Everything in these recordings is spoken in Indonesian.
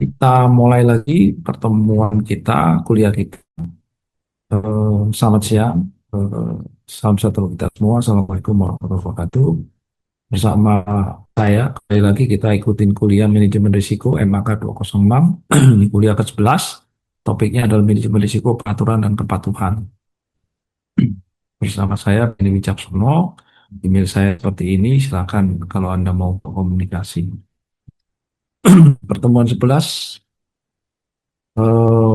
Kita mulai lagi pertemuan kita, kuliah kita. Selamat siang. Eh, Salam sejahtera kita semua. Assalamualaikum warahmatullahi wabarakatuh. Bersama saya, kembali lagi kita ikutin kuliah manajemen risiko MAK 206. Ini kuliah ke-11. Topiknya adalah manajemen risiko, peraturan, dan kepatuhan. Bersama saya, Benny Wicaksono. Email saya seperti ini. Silakan kalau Anda mau komunikasi. Pertemuan 11.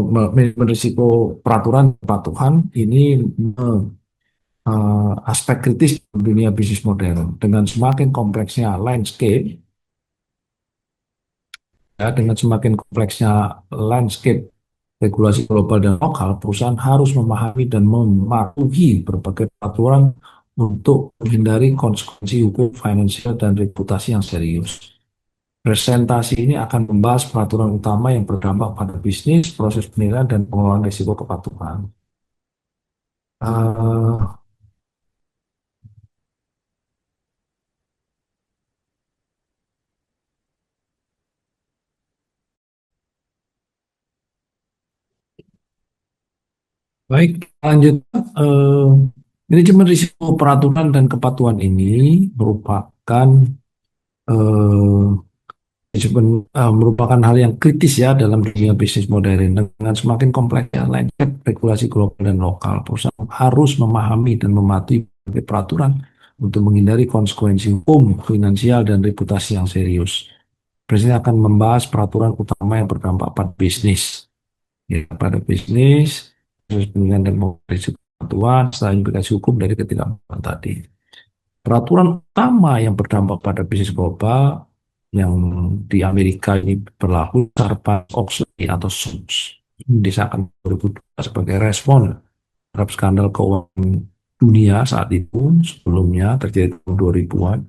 Manajemen risiko peraturan kepatuhan ini aspek kritis dunia bisnis modern. Dengan semakin kompleksnya landscape, ya, dengan semakin kompleksnya landscape regulasi global dan lokal, perusahaan harus memahami dan mematuhi berbagai peraturan untuk menghindari konsekuensi hukum, finansial, dan reputasi yang serius. Presentasi ini akan membahas peraturan utama yang berdampak pada bisnis, proses penilaian, dan pengelolaan risiko kepatuhan. Eh, Baik, lanjut. Eh, Manajemen risiko peraturan dan kepatuhan ini merupakan merupakan hal yang kritis ya dalam dunia bisnis modern. Dengan semakin kompleksnya landscape regulasi global dan lokal, perusahaan harus memahami dan mematuhi berbagai peraturan untuk menghindari konsekuensi hukum, finansial, dan reputasi yang serius. Presiden akan membahas peraturan utama yang berdampak pada bisnis, ya, pada bisnis, terus penilaian dan risiko kepatuhan, setelah implikasi hukum dari ketidakpatuhan tadi. Peraturan utama yang berdampak pada bisnis global yang di Amerika ini berlaku Sarbanes-Oxley atau SOX. Disahkan 2002 sebagai respon terhadap skandal keuangan dunia saat itu, sebelumnya terjadi tahun 2000-an.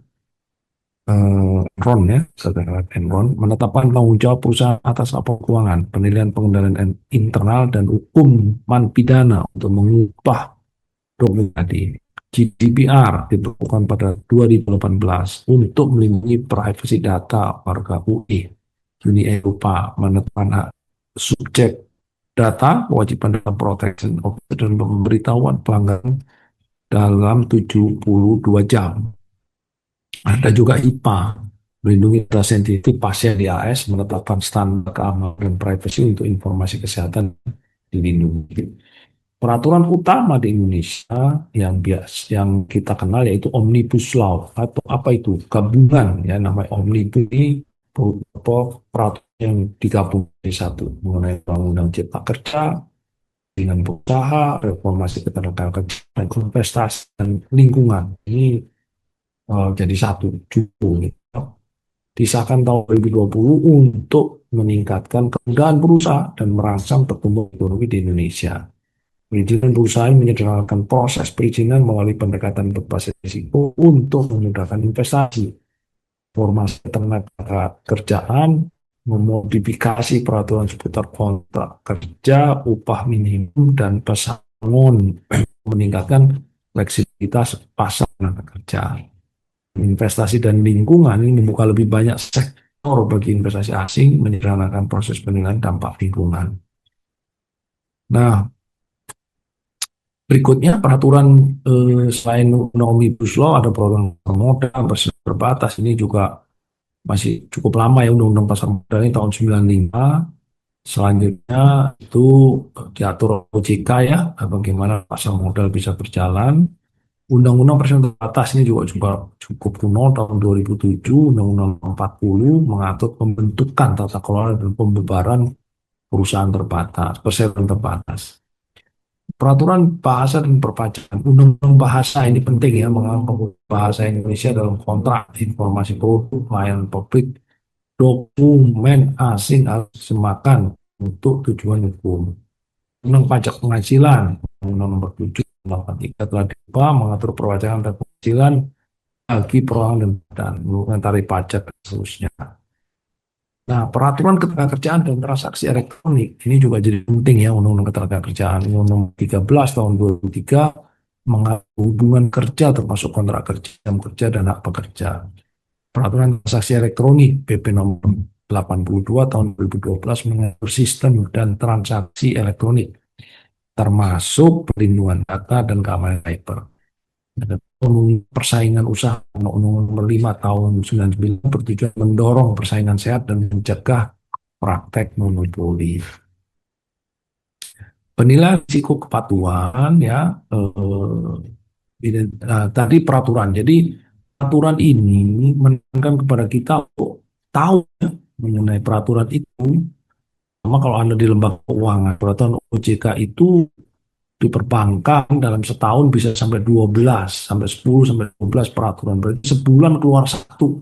Enron ya, saudara Enron menetapkan tanggung jawab perusahaan atas laporan keuangan, penilaian pengendalian internal dan hukuman pidana untuk mengubah dokumen tadi. GDPR diberlakukan pada 2018 untuk melindungi privasi data warga UI. Uni Eropa menetapkan hak subjek data, kewajiban data protection officer dan pemberitahuan pelanggaran dalam 72 jam. Ada juga IPA, melindungi data sensitif pasien di AS, menetapkan standar keamanan dan privasi untuk informasi kesehatan dilindungi. Peraturan utama di Indonesia yang kita kenal yaitu Omnibus Law atau apa itu gabungan ya, namanya Omnibus ini beberapa peraturan yang digabung di satu mengenai Undang-Undang Cipta Kerja, dengan berusaha, reformasi ketenagakerjaan dan investasi dan lingkungan ini jadi satu judul gitu. Disahkan tahun 2020 untuk meningkatkan kemudahan berusaha dan merangsang pertumbuhan ekonomi di Indonesia. Perizinan perusahaan menyederhanakan proses perizinan melalui pendekatan berbasis risiko untuk memudahkan investasi, formasi tenaga kerjaan, memodifikasi peraturan seputar kontrak kerja, upah minimum, dan pesangon, meningkatkan fleksibilitas pasar tenaga kerja. Investasi dan lingkungan ini membuka lebih banyak sektor bagi investasi asing, menyederhanakan proses penilaian dampak lingkungan. Nah, berikutnya peraturan selain undang Omnibus Law ada peraturan modal bersifat terbatas. Ini juga masih cukup lama ya, undang-undang pasar modal ini tahun 95. Selanjutnya itu diatur OJK ya, bagaimana pasar modal bisa berjalan. Undang-undang pasar terbatas ini juga cukup kuno tahun 2007. Undang-undang 40 mengatur pembentukan tata kelola dan pembubaran perusahaan terbatas, perseroan terbatas. Peraturan bahasa dan perpajakan, undang-undang bahasa ini penting ya, mengenai bahasa Indonesia dalam kontrak, informasi produk, pelayanan publik, dokumen asing harus disemakan untuk tujuan hukum. Undang pajak penghasilan, Undang nomor 7 tiga telah diubah mengatur perpajakan dan penghasilan bagi perorangan dan menggunakan tarif pajak dan seterusnya. Nah, peraturan ketenagakerjaan dan transaksi elektronik ini juga jadi penting ya, Undang-Undang Ketenagakerjaan. Undang-Undang 13 tahun 2003 mengatur hubungan kerja termasuk kontrak kerja, jam kerja, dan hak pekerja. Peraturan transaksi elektronik PP nomor 82 tahun 2012 mengatur sistem dan transaksi elektronik, termasuk perlindungan data dan keamanan cyber. Ada persaingan usaha, Undang-Undang Nomor 5 tahun 99 bertujuan mendorong persaingan sehat dan mencegah praktek monopoli. Penilaian risiko kepatuhan ya, tadi peraturan. Jadi peraturan ini menekankan kepada kita untuk tahu ya, mengenai peraturan itu. Sama kalau Anda di lembaga keuangan, peraturan OJK itu di perbankan dalam setahun bisa sampai 12, sampai 10, sampai 12 peraturan. Berarti sebulan keluar satu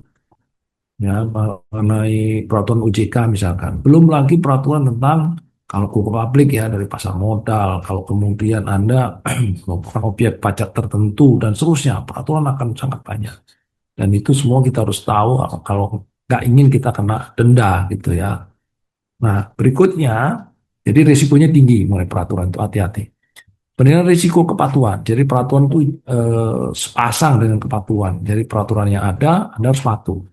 ya mengenai peraturan OJK misalkan. Belum lagi peraturan tentang kalau ke publik ya dari pasar modal, kalau kemudian Anda merupakan objek pajak tertentu dan seterusnya, peraturan akan sangat banyak. Dan itu semua kita harus tahu kalau nggak ingin kita kena denda gitu ya. Nah, berikutnya, jadi risikonya tinggi mulai peraturan itu hati-hati. Penilaian risiko kepatuhan. Jadi peraturan itu sepasang dengan kepatuhan. Jadi peraturan yang ada, Anda harus patuh.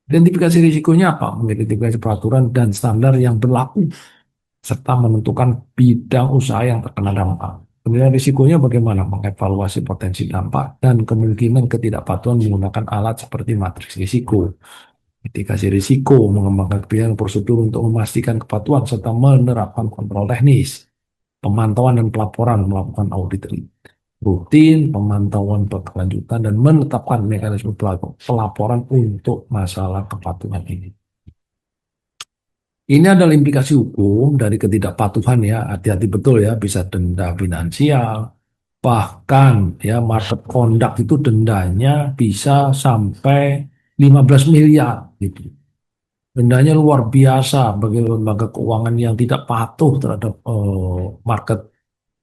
Identifikasi risikonya apa? Mengidentifikasi peraturan dan standar yang berlaku serta menentukan bidang usaha yang terkena dampak. Penilaian risikonya bagaimana? Mengevaluasi potensi dampak dan kemungkinan ketidakpatuhan menggunakan alat seperti matriks risiko. Mitigasi risiko, mengembangkan kebijakan prosedur untuk memastikan kepatuhan serta menerapkan kontrol teknis. Pemantauan dan pelaporan, melakukan audit rutin, pemantauan berkelanjutan, dan menetapkan mekanisme pelaporan untuk masalah kepatuhan ini. Ini adalah implikasi hukum dari ketidakpatuhan ya, hati-hati betul ya, bisa denda finansial, bahkan ya market conduct itu dendanya bisa sampai 15 miliar gitu. Dendanya luar biasa bagi lembaga keuangan yang tidak patuh terhadap market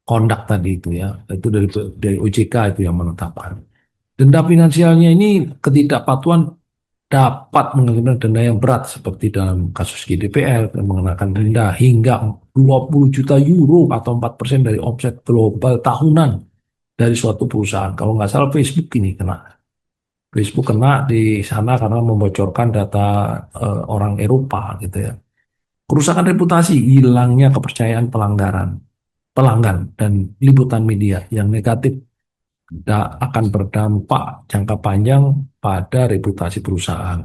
conduct tadi itu ya. Itu dari OJK itu yang menetapkan. Denda finansialnya ini ketidakpatuhan dapat mengenakan denda yang berat seperti dalam kasus GDPR yang mengenakan denda hingga 20 juta euro atau 4% dari omset global tahunan dari suatu perusahaan. Kalau nggak salah Facebook ini kena. Facebook kena di sana karena membocorkan data orang Eropa gitu ya. Kerusakan reputasi, hilangnya kepercayaan pelanggan dan liputan media yang negatif akan berdampak jangka panjang pada reputasi perusahaan.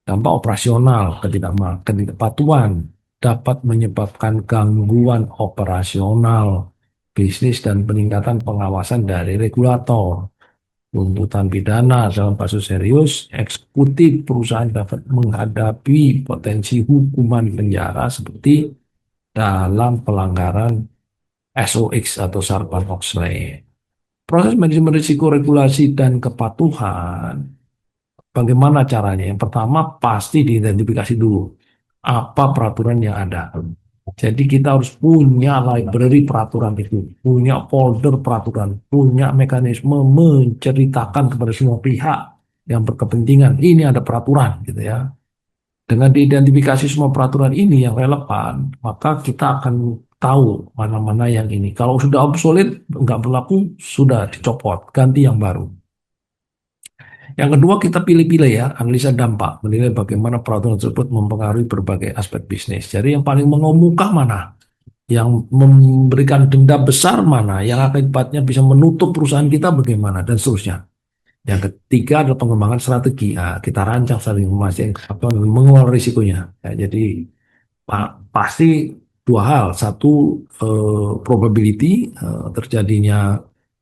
Dampak operasional, ketidakpatuhan dapat menyebabkan gangguan operasional bisnis dan peningkatan pengawasan dari regulator. Tuntutan pidana dalam kasus serius, eksekutif perusahaan dapat menghadapi potensi hukuman penjara seperti dalam pelanggaran SOX atau Sarbanes-Oxley. Proses manajemen risiko regulasi dan kepatuhan, bagaimana caranya? Yang pertama pasti diidentifikasi dulu apa peraturan yang ada. Jadi kita harus punya library peraturan itu, punya folder peraturan, punya mekanisme menceritakan kepada semua pihak yang berkepentingan. Ini ada peraturan gitu ya. Dengan diidentifikasi semua peraturan ini yang relevan, maka kita akan tahu mana-mana yang ini. Kalau sudah obsolete, nggak berlaku, sudah dicopot, ganti yang baru. Yang kedua, kita pilih-pilih ya, analisa dampak, menilai bagaimana peraturan tersebut mempengaruhi berbagai aspek bisnis. Jadi yang paling mengemuka mana? Yang memberikan denda besar mana? Yang akibatnya bisa menutup perusahaan kita bagaimana? Dan seterusnya. Yang ketiga adalah pengembangan strategi. Nah, kita rancang strategi memastikan kepatuhan dan mengelola risikonya. Ya, jadi pasti dua hal. Satu, probability terjadinya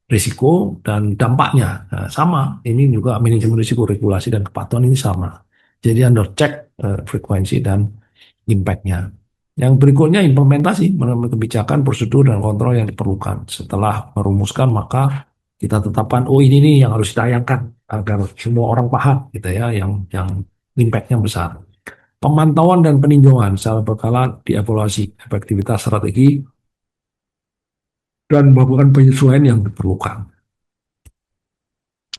risiko dan dampaknya. Nah, sama. Ini juga manajemen risiko, regulasi dan kepatuhan ini sama. Jadi under check frekuensi dan impact-nya. Yang berikutnya implementasi mengenai kebijakan, prosedur, dan kontrol yang diperlukan. Setelah merumuskan, maka kita tetapkan, oh ini nih yang harus ditayangkan agar semua orang paham, gitu ya, yang impact-nya besar. Pemantauan dan peninjauan secara berkala dievaluasi efektivitas strategi dan melakukan penyesuaian yang diperlukan.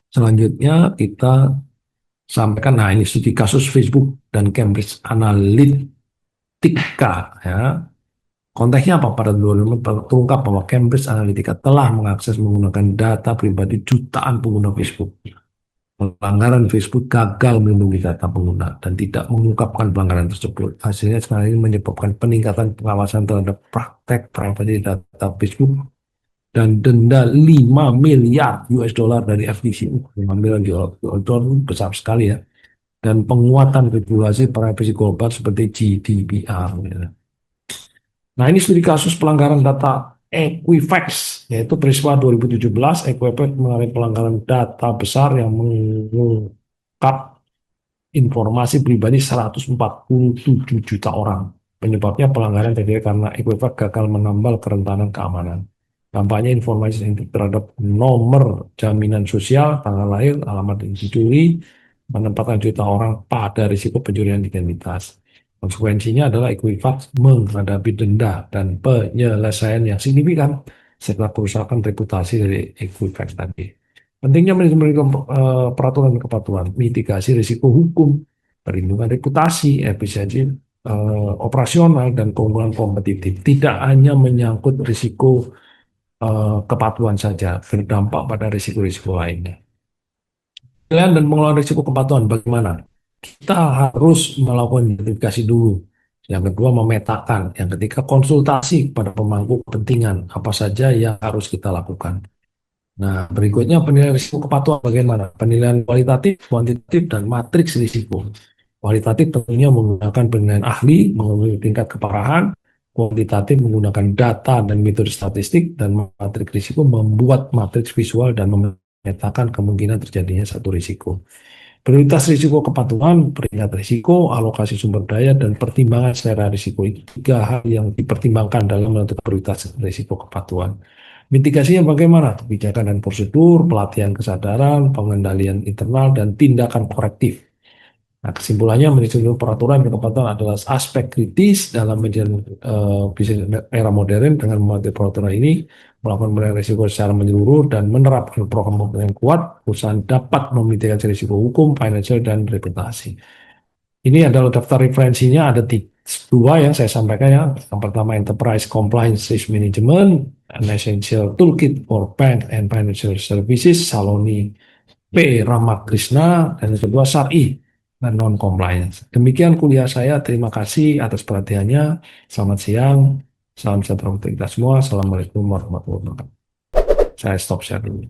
Selanjutnya kita sampaikan, nah ini studi kasus Facebook dan Cambridge Analytica ya. Konteksnya apa? Pada 2005 terungkap bahwa Cambridge Analytica telah mengakses menggunakan data pribadi jutaan pengguna Facebook. Pelanggaran Facebook gagal melindungi data pengguna dan tidak mengungkapkan pelanggaran tersebut. Hasilnya sekarang ini menyebabkan peningkatan pengawasan terhadap praktek privasi data Facebook dan denda 5 miliar US dollar dari FTC. 5 miliar US dollar besar sekali ya. Dan penguatan regulasi privasi global seperti GDPR. Ya. Nah, ini studi kasus pelanggaran data Equifax, yaitu peristiwa 2017, Equifax mengalami pelanggaran data besar yang mengungkap informasi pribadi 147 juta orang. Penyebabnya pelanggaran terjadi karena Equifax gagal menambal kerentanan keamanan. Tampaknya informasi sensitif terhadap nomor jaminan sosial, tanggal lahir, alamat yang dicuri, menempatkan juta orang pada risiko pencurian identitas. Konsekuensinya adalah Equifax menghadapi denda dan penyelesaian yang signifikan setelah kerusakan reputasi dari Equifax tadi. Pentingnya manajemen peraturan dan kepatuhan, mitigasi risiko hukum, perlindungan reputasi, efisiensi operasional, dan keunggulan kompetitif. Tidak hanya menyangkut risiko kepatuhan saja, berdampak pada risiko-risiko lainnya. Penilaian dan pengelolaan risiko kepatuhan bagaimana? Kita harus melakukan identifikasi dulu. Yang kedua, memetakan. Yang ketiga, konsultasi pada pemangku kepentingan. Apa saja yang harus kita lakukan. Nah, berikutnya penilaian risiko kepatuhan bagaimana? Penilaian kualitatif, kuantitatif, dan matriks risiko. Kualitatif tentunya menggunakan penilaian ahli, mengukur tingkat keparahan. Kuantitatif menggunakan data dan metode statistik, dan matriks risiko membuat matriks visual dan memetakan kemungkinan terjadinya satu risiko. Prioritas risiko kepatuhan, peringkat risiko, alokasi sumber daya, dan pertimbangan secara risiko itu tiga hal yang dipertimbangkan dalam menentukan prioritas risiko kepatuhan. Mitigasinya bagaimana? Kebijakan dan prosedur, pelatihan kesadaran, pengendalian internal, dan tindakan korektif. Nah, kesimpulannya manajemen peraturan dan kepatuhan adalah aspek kritis dalam bisnis era modern. Dengan mematuhi peraturan ini, melakukan penilaian risiko secara menyeluruh dan menerapkan program yang kuat, perusahaan dapat memitigasi risiko hukum, financial, dan reputasi. Ini adalah daftar referensinya, ada dua yang saya sampaikan ya. Yang pertama, Enterprise Compliance Risk Management, an Essential Toolkit for Bank and Financial Services, Saloni P. Ramakrishna, dan yang kedua, SARI dan Non-Compliance. Demikian kuliah saya, terima kasih atas perhatiannya. Selamat siang, salam sejahtera untuk kita semua. Assalamualaikum warahmatullahi wabarakatuh. Saya stop share dulu.